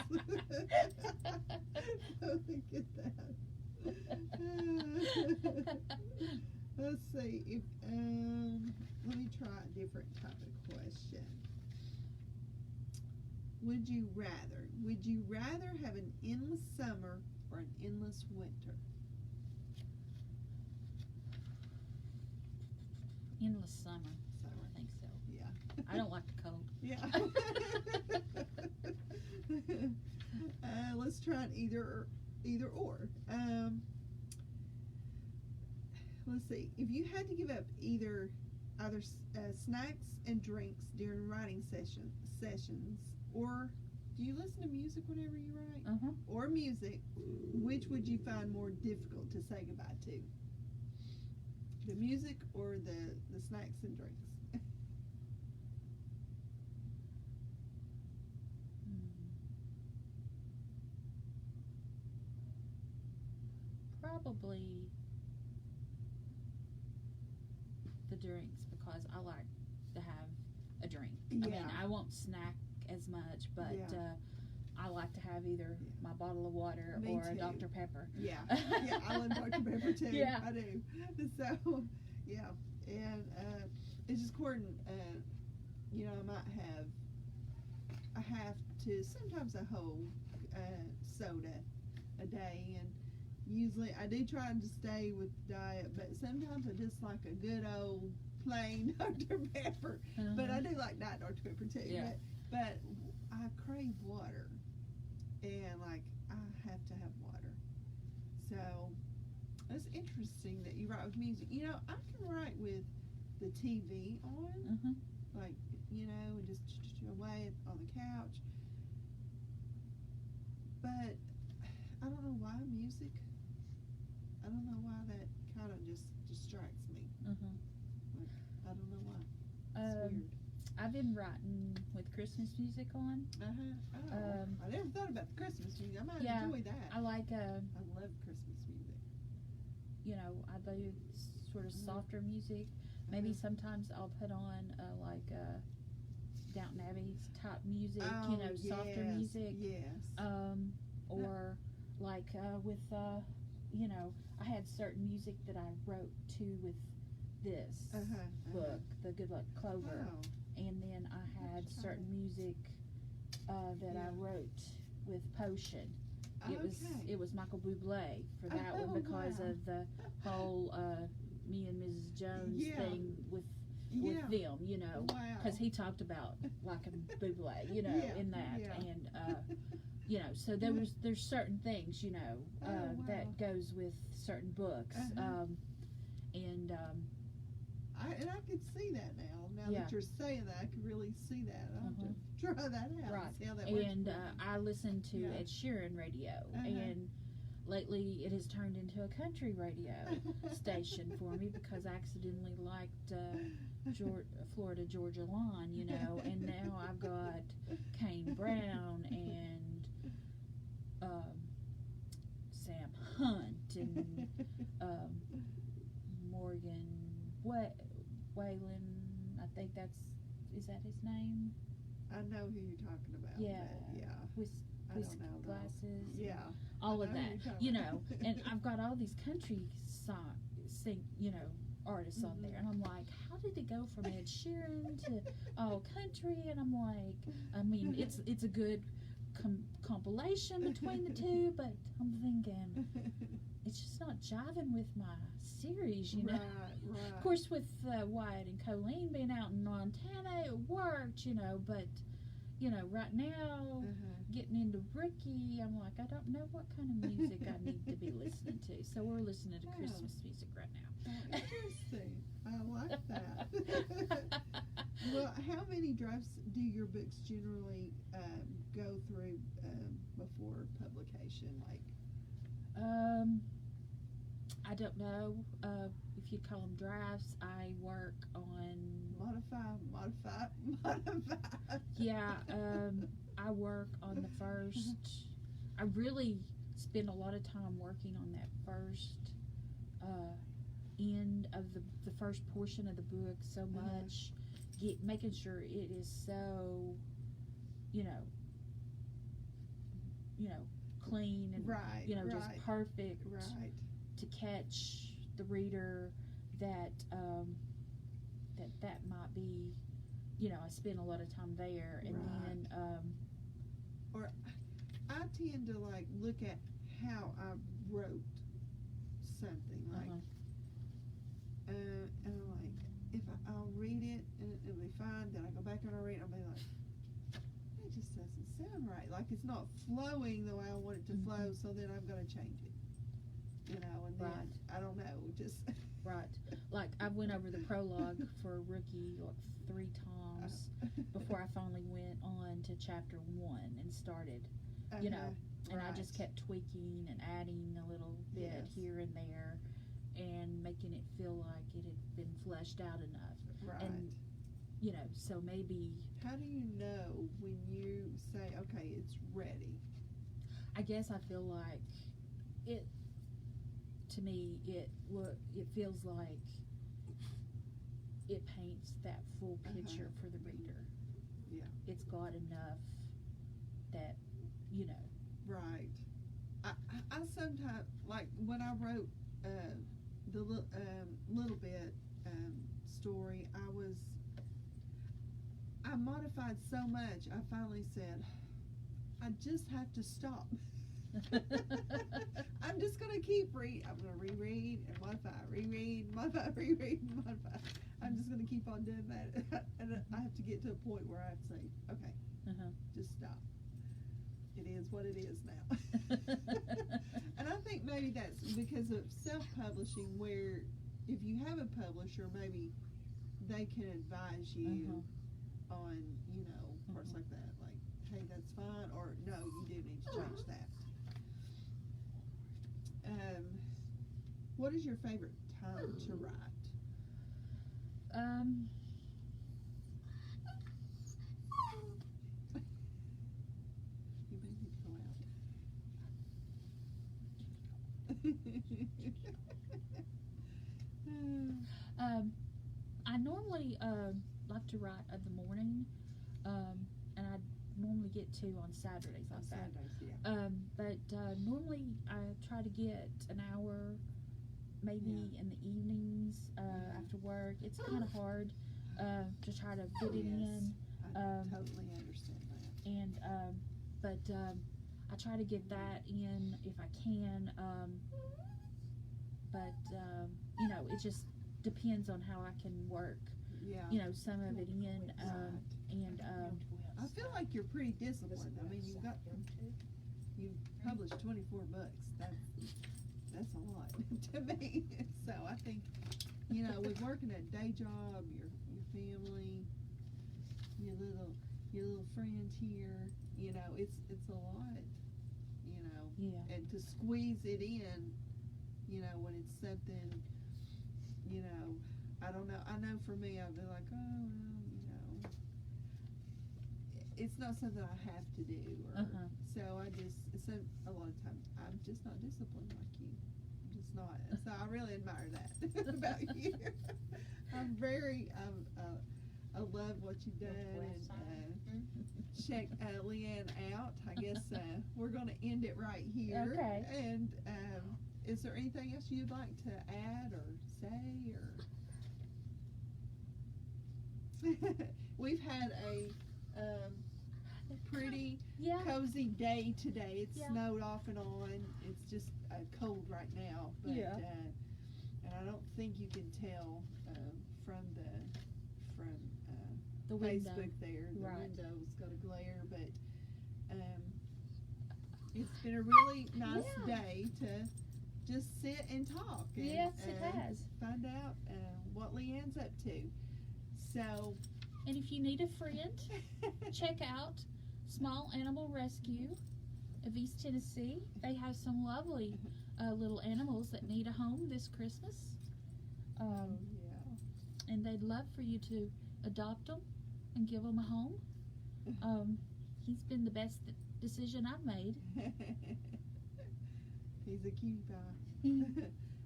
Totally get that. Let's see. If let me try a different type of question. Would you rather have an endless summer or an endless winter? Endless summer. Summer. I think so. Yeah. I don't like the cold. Yeah. Let's try an either or. Let's see. If you had to give up either snacks and drinks during writing sessions, or do you listen to music whenever you write? Or music, which would you find more difficult to say goodbye to? The music or the snacks and drinks? Probably the drinks, because I like to have a drink. Yeah. I mean, I won't snack as much, but I like to have either my bottle of water Me or a too. Dr. Pepper. Yeah, yeah, I love Dr. Pepper too. Yeah. I do. So, yeah, and it's just important. You know, I have to sometimes a whole soda a day, and usually I do try to stay with diet, but sometimes I just like a good old plain Dr. Pepper. But I do like Diet Dr. Pepper too. Yeah. But I crave water, and like I have to have water. So it's interesting that you write with music. You know, I can write with the TV on, like, you know, and just away on the couch. But I don't know why music. I don't know why that kind of just distracts me. Like, I don't know why. It's weird. I've been writing with Christmas music on. Oh, I never thought about the Christmas music. I might enjoy that. I like I love Christmas music. you know, I do sort of softer music. Maybe sometimes I'll put on Downton Abbey type music, Oh, you know, softer yes, music. Yes. Or like with you know, I had certain music that I wrote to with this book, The Good Luck Clover, Wow. and then I had certain music that I wrote with Potion. It was Michael Bublé for that one because wow. of the whole me and Mrs. Jones Yeah. thing with them, you know, Wow. because he talked about liking Bublé, you know, Yeah, in that, yeah. and you know, so there's certain things, you know, wow. that goes with certain books, and and I could see that now. Now Yeah. that you're saying that, I could really see that. I'll have to try that out. Right. And see how that works. and I listen to Yeah. Ed Sheeran radio, and lately it has turned into a country radio station for me because I accidentally liked Florida Georgia Line, you know, and now I've got Kane Brown and Sam Hunt and Morgan Whalen. I think is that his name? I know who you're talking about. Yeah. But yeah. With I don't know, though. glasses. Yeah. All I of know who that, you're talking you about. know, and I've got all these country you know, artists on there, and I'm like, how did it go from Ed Sheeran to all country? And I'm like, I mean, it's a good compilation between the two, but I'm thinking it's just not jiving with my series, you know. Right. Of course, with Wyatt and Colleen being out in Montana, it worked, you know, but you know, right now, getting into Rookie, I'm like, I don't know what kind of music I need to be listening to. So we're listening to Christmas music right now. Interesting. I like that. Well, how many drafts do your books generally go through before publication? Like, I don't know if you'd call them drafts. I work on modify. Yeah, I work on the first. I really spend a lot of time working on that first end of the first portion of the book so much, making sure it is so, you know, clean and just perfect to catch the reader that that might be, you know, I spend a lot of time there, and then or I tend to like look at how I wrote something like and I'm like, if I'll read it and it'll be fine, then I go back and I read it and I'll be like, that just doesn't sound right, like it's not flowing the way I want it to flow, so then I'm going to change it, you know, and then I don't know, just like I went over the prologue for Rookie like 3 times before I finally went on to chapter 1 and started, you know, and I just kept tweaking and adding a little bit here and there and making it feel like it had been fleshed out enough. And, you know, so maybe. How do you know when you say, okay, it's ready? I guess I feel like it, to me, it feels like it paints that full picture for the reader. Yeah. It's got enough that, you know. Right. I sometimes, like when I wrote the little bit story, I modified so much, I finally said, I just have to stop. I'm just going to keep I'm going to reread and modify, reread, modify, reread, modify. I'm just going to keep on doing that. And I have to get to a point where I have to say, okay, just stop. It is what it is now. And I think maybe that's because of self-publishing, where if you have a publisher, maybe they can advise you on, you know, parts like that, like, hey, that's fine, or no, you do need to change that. What is your favorite time to write? You may need to go out. I normally like to write in the morning. And I normally get 2 on Saturdays. On like that. Saturdays, yeah. But normally I try to get an hour, maybe in the evenings after work. It's kind of hard to try to fit it in. I totally understand that. And but I try to get that in if I can. But you know, it just depends on how I can work. Yeah. You know, some of it in. And I feel like you're pretty disciplined. I mean, you've published 24 books. That's a lot to me. So I think, you know, with working a day job, your family, your little friend here, you know, it's a lot, you know. Yeah. And to squeeze it in, you know, when it's something, you know, I don't know. I know for me, I'd be like, oh, well, you know, it's not something I have to do. Or, so so a lot of times, I'm just not disciplined like you. I'm just not. So I really admire that about you. I love what you've done. And check Leanne out. I guess we're going to end it right here. Okay. And is there anything else you'd like to add or say? Or we've had a pretty cozy day today. It snowed off and on. It's just cold right now. But, and I don't think you can tell from the Facebook window. there. The Right. window's got a glare, but it's been a really nice day to just sit and talk. And, Yes, it has. Find out what Leanne's up to. So, And if you need a friend, check out Small Animal Rescue of East Tennessee. They have some lovely little animals that need a home this Christmas. And they'd love for you to adopt them and give them a home. He's been the best decision I've made. He's a cute guy.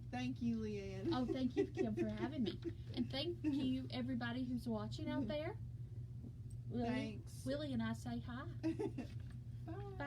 Thank you, Leanne. Oh, thank you, Kim, for having me. And thank you, everybody who's watching out there. Thanks. Willie and I say hi. Bye. Bye.